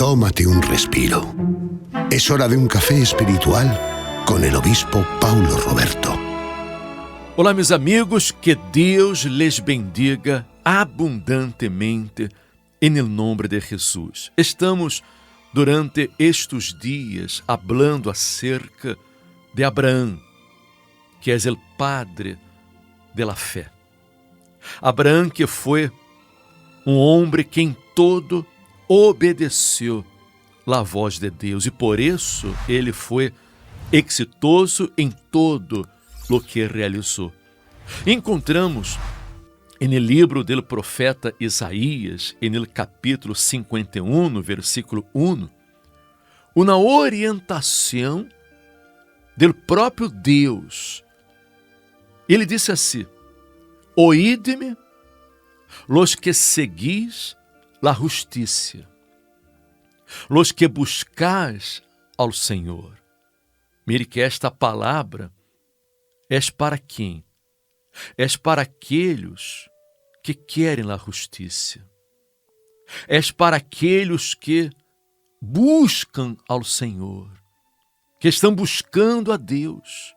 Tómate un respiro. Es hora de un café espiritual con el obispo Paulo Roberto. Olá, meus amigos, que Deus les bendiga abundantemente en el nombre de Jesús. Estamos durante estes dias hablando acerca de Abraão, que é o padre de la fé. Abraão que foi homem que em todo obedeceu a voz de Deus e por isso ele foi exitoso em todo o que realizou. Encontramos no livro do profeta Isaías, no capítulo 51, no versículo 1, uma orientação do próprio Deus. Ele disse assim: Oíde-me, los que seguis la justiça, los que buscais ao Senhor. Mire que esta palavra é para quem? É para aqueles que querem a justiça. É para aqueles que buscam ao Senhor, que estão buscando a Deus,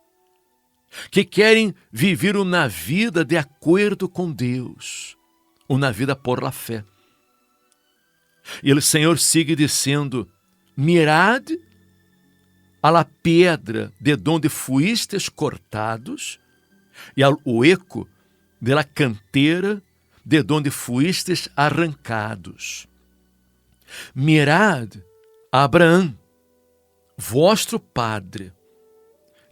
que querem viver uma vida de acordo com Deus, uma vida por la fé. E o Senhor sigue dizendo: mirad a la pedra de donde fuistes cortados e ao eco de la cantera de donde fuistes arrancados. Mirad a Abraão, vosso padre,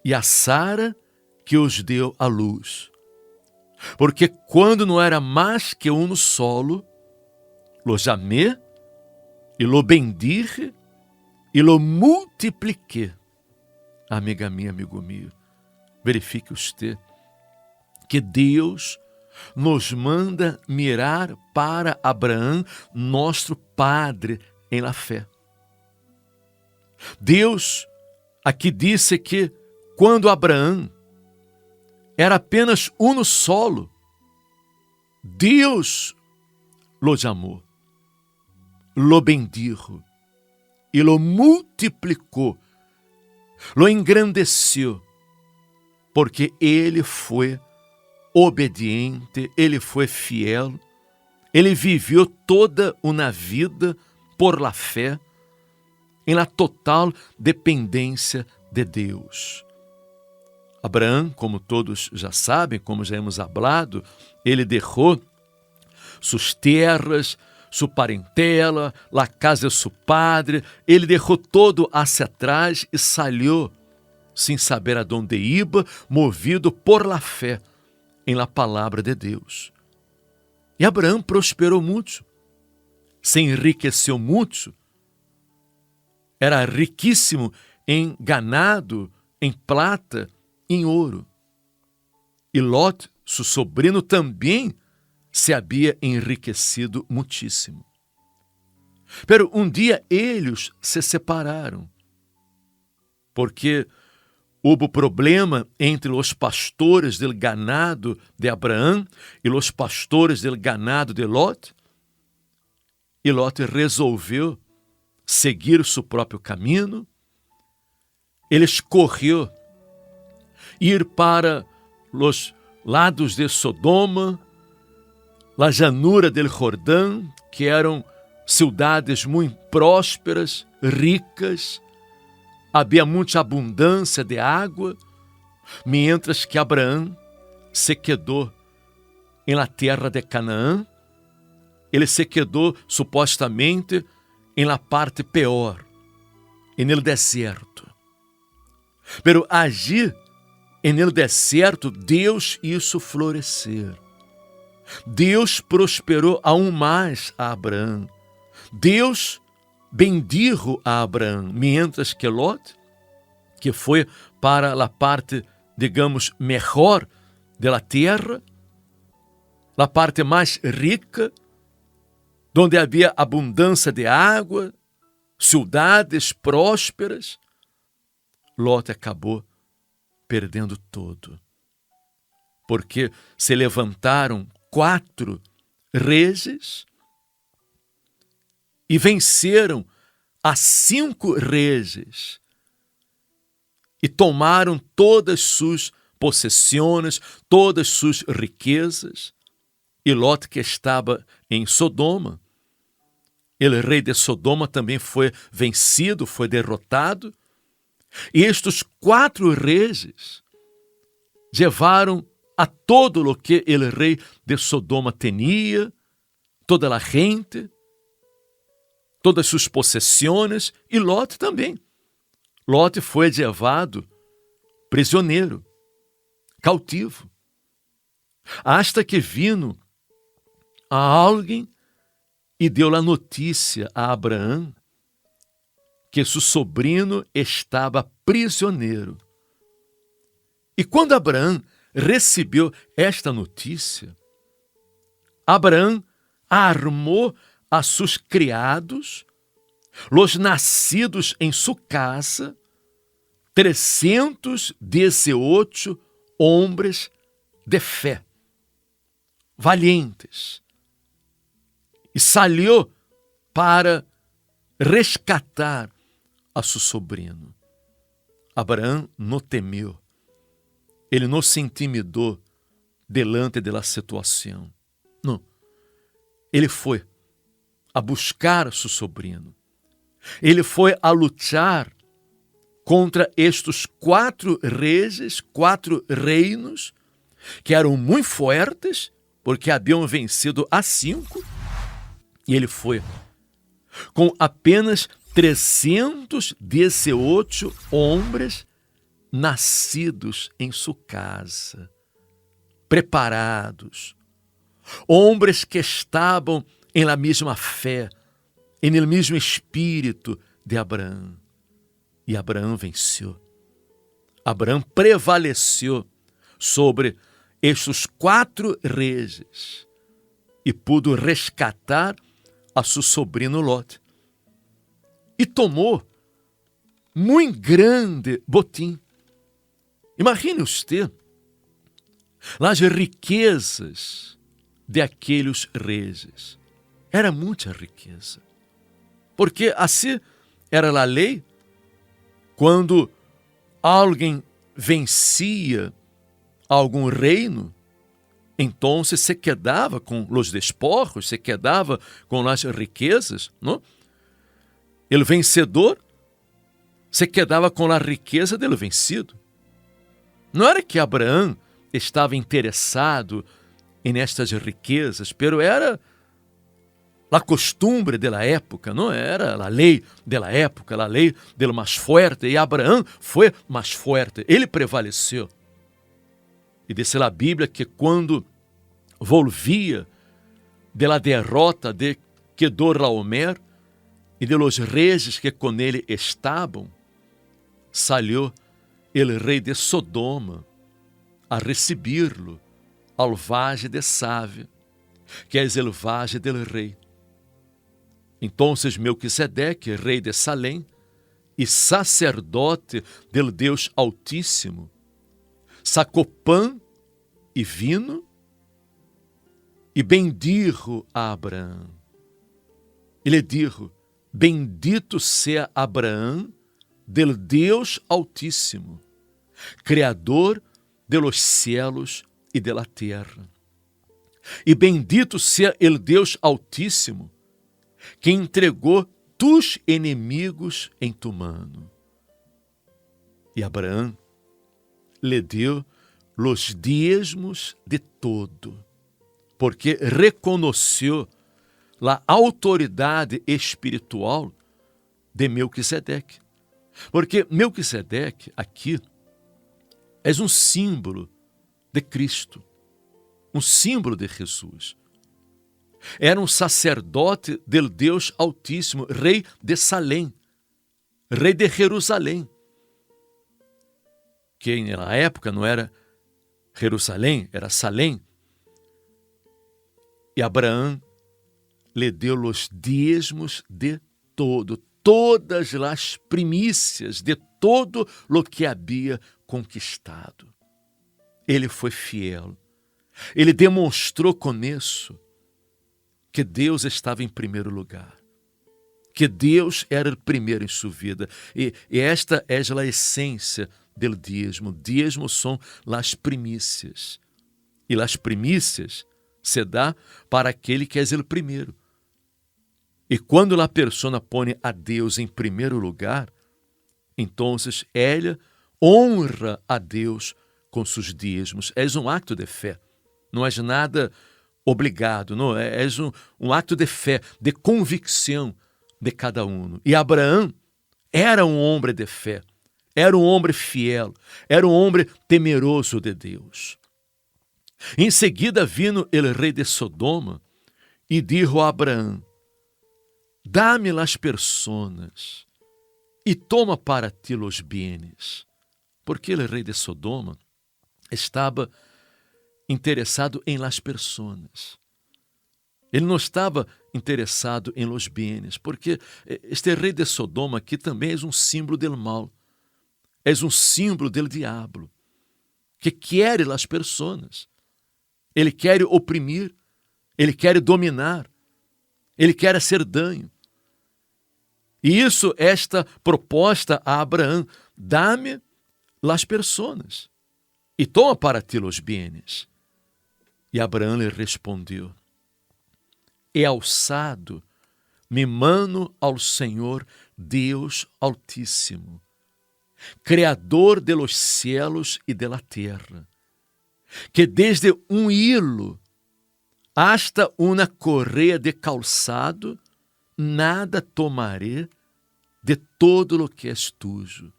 e a Sara que os deu à luz. Porque quando não era mais que um solo, lo chamei e lo bendije e lo multipliquei. Amiga minha, amigo meu, verifique você que Deus nos manda mirar para Abraão, nosso padre em la fé. Deus aqui disse que quando Abraão era apenas um solo, Deus lo chamou, lo bendijo e lo multiplicou, lo engrandeceu, porque ele foi obediente, ele foi fiel, ele viveu toda uma vida por la fé, em la total dependência de Deus. Abraão, como todos já sabem, como já hemos hablado, ele deixou suas terras, sua parentela, la casa de seu padre, ele deixou todo hacia atrás e saiu, sem saber aonde iba, movido por la fé, em la palavra de Deus. E Abraão prosperou muito, se enriqueceu muito, era riquíssimo em ganado, em prata, em ouro. E Lot, seu sobrinho, também se havia enriquecido muitíssimo. Pero um dia eles se separaram, porque houve problema entre os pastores del ganado de Abraão e os pastores del ganado de Lot, e Lot resolveu seguir seu próprio caminho. Ele escolheu ir para os lados de Sodoma, la llanura del Jordão, que eram cidades muito prósperas, ricas, havia muita abundância de água, mientras que Abraão se quedou em la terra de Canaã. Ele se quedou supostamente em la parte pior, en el deserto. Pero allí, en el deserto, Deus hizo florescer. Deus prosperou aún mais a Abraão. Deus bendijo a Abraão, mientras que Lot, que foi para a parte, digamos, melhor da terra, a parte mais rica, onde havia abundância de água, cidades prósperas, Lot acabou perdendo todo. Porque se levantaram 4 reis e venceram a 5 reis e tomaram todas suas possessões, todas suas riquezas. E Lot, que estava em Sodoma, o rei de Sodoma também foi vencido, foi derrotado. E estes 4 reis levaram a todo o que o rei de Sodoma tinha, toda a gente, todas suas possessões, e Lot também. Lot foi levado prisioneiro, cautivo, hasta que vino a alguém e deu a notícia a Abraão que seu sobrinho estava prisioneiro. E quando Abraão recebeu esta notícia, Abraão armou a seus criados, los nascidos em sua casa, 318 homens de fé, valientes, e saiu para resgatar a seu sobrinho. Abraão não temeu, ele não se intimidou delante da situação. Não, ele foi a buscar seu sobrinho. Ele foi a lutar contra estes 4 reis, 4 reinos, que eram muito fortes, porque haviam vencido a 5, e ele foi com apenas 318 homens nascidos em sua casa, preparados, homens que estavam em la mesma fé, em el mesmo espírito de Abraão. E Abraão venceu. Abraão prevaleceu sobre estes 4 reis e pôde resgatar a seu sobrinho Lot. E tomou muito grande botim. Imagine você as riquezas de aqueles reis. Era muita riqueza. Porque assim era a lei. Quando alguém vencia algum reino, então se quedava com os despojos, se quedava com as riquezas, não? O vencedor se quedava com a riqueza do vencido. Não era que Abraão estava interessado em estas riquezas, pero era a costumbre da época, não era a lei da época, a lei do mais forte, e Abraão foi mais forte, ele prevaleceu. E diz a Bíblia que quando volvia da derrota de Quedorlaomer e de los reis que com ele estavam, saiu o rei de Sodoma a recebê-lo ao valle de Save, que é o valle del rei. Então, Melquisedeque, rei de Salém e sacerdote del Deus Altíssimo, sacou pão e vinho e bendijo a Abraão. Ele disse: bendito seja Abraão del Deus Altíssimo, Criador de los cielos e de la terra. E bendito seja el Deus Altíssimo, que entregou tus inimigos em tu mano. E Abraão lhe deu los dízimos de todo, porque reconheceu a autoridade espiritual de Melquisedeque. Porque Melquisedeque aqui é um símbolo de Cristo, um símbolo de Jesus. Era um sacerdote del Deus Altíssimo, rei de Salém, rei de Jerusalém, que na época não era Jerusalém, era Salém. E Abraão lhe deu os dízimos de todo, todas as primícias de todo o que havia conquistado. Ele foi fiel. Ele demonstrou com isso que Deus estava em primeiro lugar, que Deus era o primeiro em sua vida. E esta é a essência do dízimo. Dízimo são as primícias. E as primícias se dá para aquele que é o primeiro. E quando a pessoa põe a Deus em primeiro lugar, então ela honra a Deus com seus dízimos. É um acto de fé. Não é nada obrigado, não é um acto de fé, de convicção de cada um. E Abraão era um homem de fé, era um homem fiel, era um homem temeroso de Deus. Em seguida vino o rei de Sodoma e disse a Abraão: dá-me as personas e toma para ti os bienes. Porque o rei de Sodoma estava interessado em las personas. Ele não estava interessado em los bienes, porque este rei de Sodoma aqui também é um símbolo do mal, é um símbolo do diabo, que quer as pessoas. Ele quer oprimir, ele quer dominar, ele quer hacer dano. E isso, esta proposta a Abraão: dá-me las personas e toma para ti os bienes. E Abraão lhe respondeu: é alçado me mano ao Senhor Deus Altíssimo, Criador de los cielos e de la terra, que desde um hilo hasta uma correia de calçado nada tomaré de todo lo que és tuyo,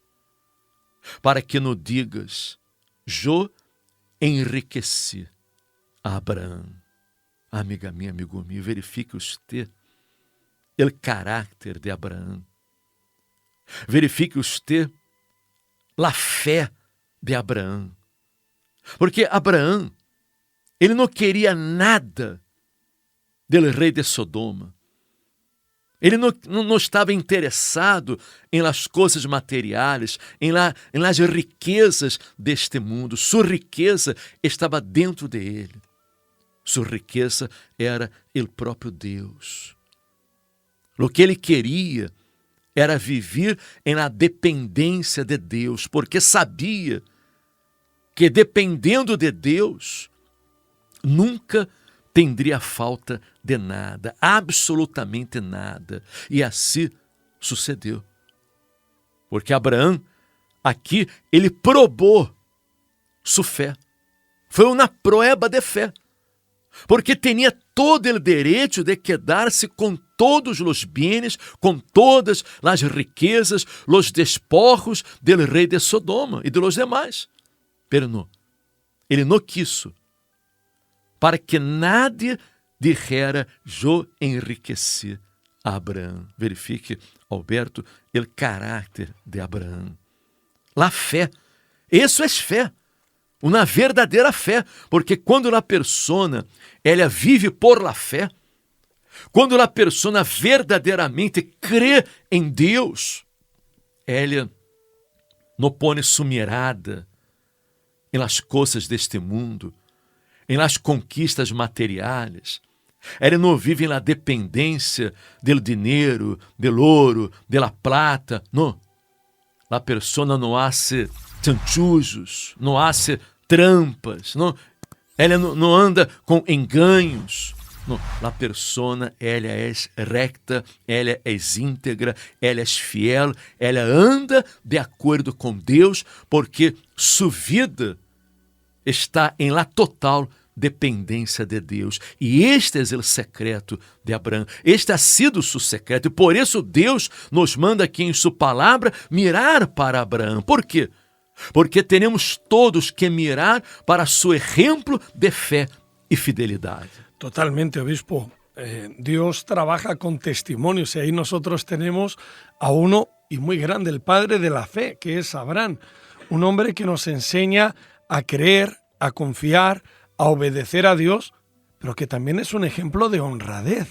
para que não digas: eu enriqueci a Abraão. Amiga minha, amigo meu, verifique você o caráter de Abraão. Verifique você a fé de Abraão. Porque Abraão, ele não queria nada do rei de Sodoma. Ele não estava interessado em las coisas materiais, em las riquezas deste mundo. Sua riqueza estava dentro de ele. Sua riqueza era o próprio Deus. O que ele queria era viver na dependência de Deus, porque sabia que dependendo de Deus, nunca teria falta de nada, absolutamente nada. E assim sucedeu. Porque Abraão, aqui, ele probou sua fé. Foi uma prova de fé. Porque tinha todo o direito de quedar-se com todos os bienes, com todas as riquezas, os despojos do rei de Sodoma e de los demais. Pero não, ele não quis, para que nadie dijera: eu enriqueci a Abraão. Verifique, Alberto, o caráter de Abraão. La fé, isso é fé. Uma verdadeira fé, porque quando a persona ela vive por la fé, quando a persona verdadeiramente crê em Deus, ela não põe sua mirada em las coisas deste mundo, em las conquistas materiais. Ela não vive na dependência do dinheiro, do ouro, da plata. Não. A persona não hace chanchullos, não hace trampas, não, ela não anda com enganos. Não, a persona, ela é recta, ela é íntegra, ela é fiel, ela anda de acordo com Deus, porque sua vida está em la total dependência de Deus. E este é o secreto de Abraão. Este ha sido o seu secreto. E por isso Deus nos manda aqui em sua palavra mirar para Abraão. Por quê? Porque temos todos que mirar para su ejemplo de fe y fidelidad. Totalmente, obispo. Dios trabaja con testimonios y ahí nosotros tenemos a uno y muy grande, el padre de la fe, que es Abraham. Un hombre que nos enseña a creer, a confiar, a obedecer a Dios, pero que también es un ejemplo de honradez.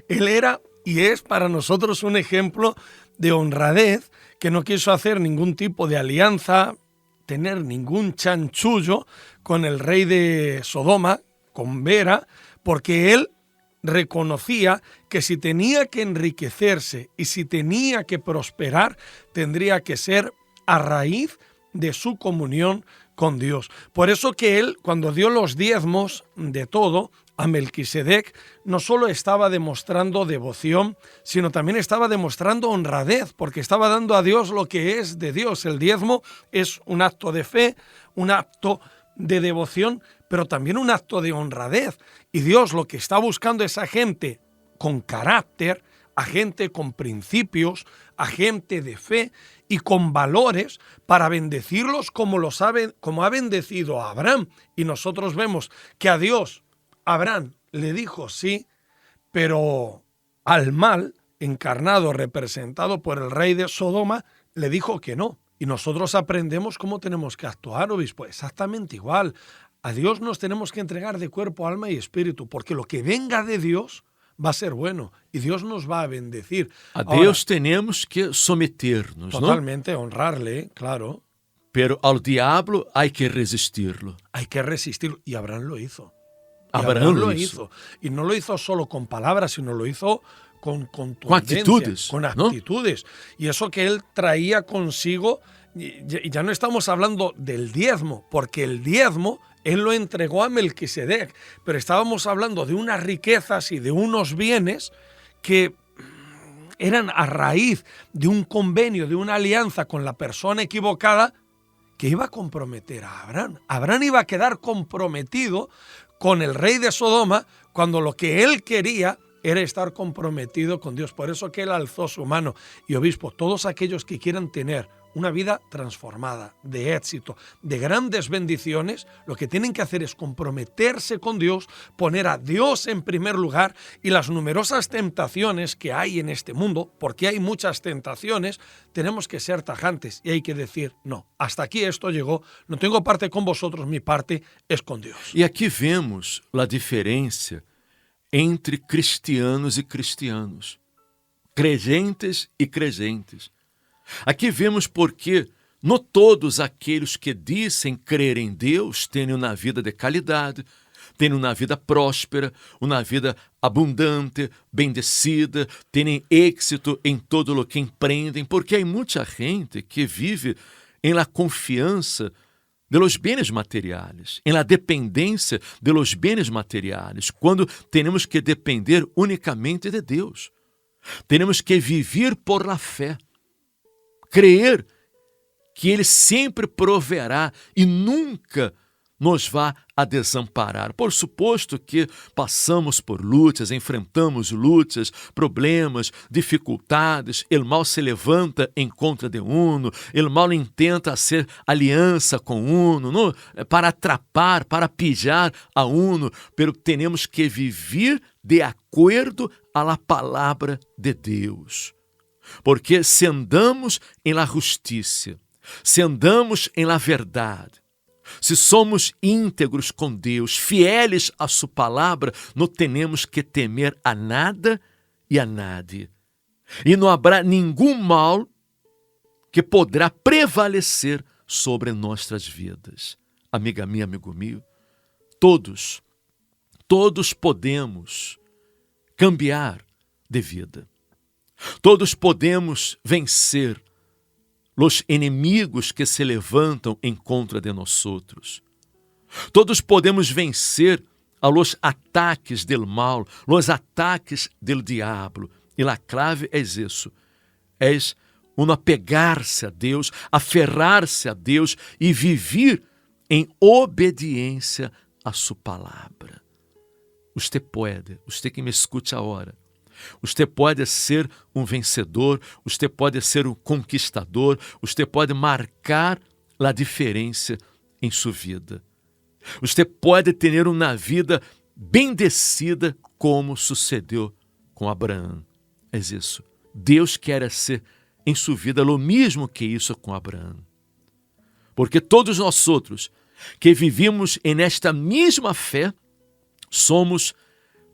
Él era y es para nosotros un ejemplo de honradez, que no quiso hacer ningún tipo de alianza, tener ningún chanchullo con el rey de Sodoma, con Vera, porque él reconocía que si tenía que enriquecerse y si tenía que prosperar, tendría que ser a raíz de su comunión con Dios. Por eso que él, cuando dio los diezmos de todo a Melquisedec, no solo estaba demostrando devoción, sino también estaba demostrando honradez, porque estaba dando a Dios lo que es de Dios. El diezmo es un acto de fe, un acto de devoción, pero también un acto de honradez. Y Dios lo que está buscando es a gente con carácter, a gente con principios, a gente de fe y con valores para bendecirlos como ha bendecido a Abraham. Y nosotros vemos que a Dios, Abraham le dijo sí, pero al mal, encarnado, representado por el rey de Sodoma, le dijo que no. Y nosotros aprendemos cómo tenemos que actuar, obispo, exactamente igual. A Dios nos tenemos que entregar de cuerpo, alma y espíritu, porque lo que venga de Dios va a ser bueno y Dios nos va a bendecir. A Deus tenemos que someternos, totalmente, ¿no? Honrarle, claro. Pero al diablo hay que resistirlo. Hay que resistirlo. Y Abraham lo hizo. Abraham lo hizo. Y no lo hizo solo con palabras, sino lo hizo con actitudes. Con actitudes. ¿No? Y eso que él traía consigo, y ya no estamos hablando del diezmo, porque el diezmo él lo entregó a Melquisedec, pero estábamos hablando de unas riquezas y de unos bienes que eran a raíz de un convenio, de una alianza con la persona equivocada que iba a comprometer a Abraham. Abraham iba a quedar comprometido con el rey de Sodoma cuando lo que él quería era estar comprometido con Dios. Por eso que él alzó su mano. Y obispo, todos aquellos que quieran tener una vida transformada, de éxito, de grandes bendiciones, lo que tienen que hacer es comprometerse con Dios, poner a Dios en primer lugar, y las numerosas tentaciones que hay en este mundo, porque hay muchas tentaciones, tenemos que ser tajantes y hay que decir, no, hasta aquí esto llegó, no tengo parte con vosotros, mi parte es con Dios. E aqui vemos a diferença entre cristianos e cristianos, creyentes e creyentes. Aqui vemos porque não todos aqueles que dizem crer em Deus têm uma vida de qualidade, têm uma vida próspera, uma vida abundante, bendecida, têm êxito em todo o que empreendem, porque há muita gente que vive em la confiança de los bienes materiais, em la dependência de los bienes materiais, quando temos que depender unicamente de Deus. Temos que viver por la fé. Crer que Ele sempre proverá e nunca nos vá a desamparar. Por suposto que passamos por lutas, enfrentamos lutas, problemas, dificuldades, o mal se levanta em contra de uno, o mal intenta hacer aliança com uno, não? Para atrapar, para pillar a uno, pero temos que viver de acordo a la palavra de Deus. Porque se andamos em la justiça, se andamos em la verdade, se somos íntegros com Deus, fieles a sua palavra, não temos que temer a nada e a nadie. E não haverá nenhum mal que poderá prevalecer sobre nossas vidas. Amiga minha, amigo meu, todos podemos cambiar de vida. Todos podemos vencer os inimigos que se levantam em contra de nós outros. Todos podemos vencer a los ataques del mal, los ataques del diabo. E a clave é isso, é um apegar-se a Deus, aferrar-se a Deus e viver em obediência a sua palavra. Você que me escute agora, você pode ser um vencedor, você pode ser um conquistador, você pode marcar a diferença em sua vida. Você pode ter uma vida bendecida como sucedeu com Abraão. É isso. Deus quer ser em sua vida o mesmo que isso com Abraão. Porque todos nós outros que vivimos nesta mesma fé somos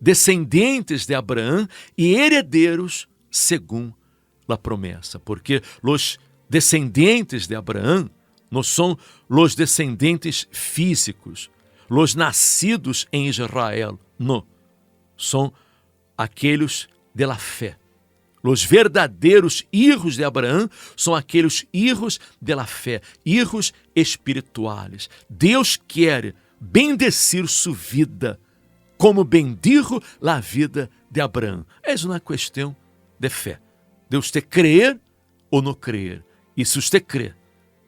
descendentes de Abraão e herdeiros segundo a promessa, porque os descendentes de Abraão não são os descendentes físicos, os nascidos em Israel, não, são aqueles de la fé. Os verdadeiros hijos de Abraão são aqueles hijos de la fé, hijos espirituales. Deus quer bendecir sua vida, como bendijo la vida de Abraão. É uma questão de fé, de você crer ou não crer. E se você crê,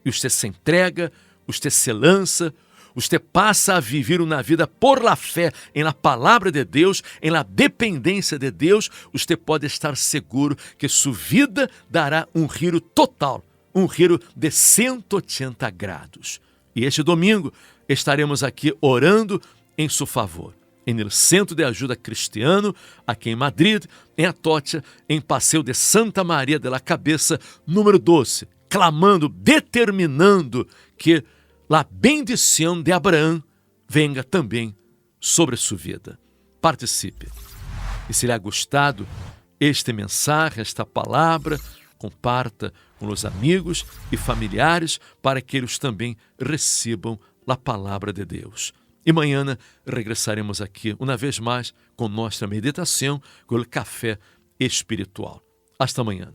e você se entrega, você se lança, você passa a viver uma vida por la fé, em la palavra de Deus, em la dependência de Deus, você pode estar seguro que sua vida dará um giro total, um giro de 180 grados. E este domingo estaremos aqui orando em seu favor, no Centro de Ajuda Cristiano, aqui em Madrid, em Atocha, em Passeio de Santa Maria de la Cabeça, número 12, clamando, determinando que a bendição de Abraão venga também sobre sua vida. Participe. E se lhe ha gostado este mensagem, esta palavra, comparta com os amigos e familiares para que eles também recebam a palavra de Deus. E amanhã regressaremos aqui, uma vez mais, com nossa meditação, com o café espiritual. Hasta amanhã.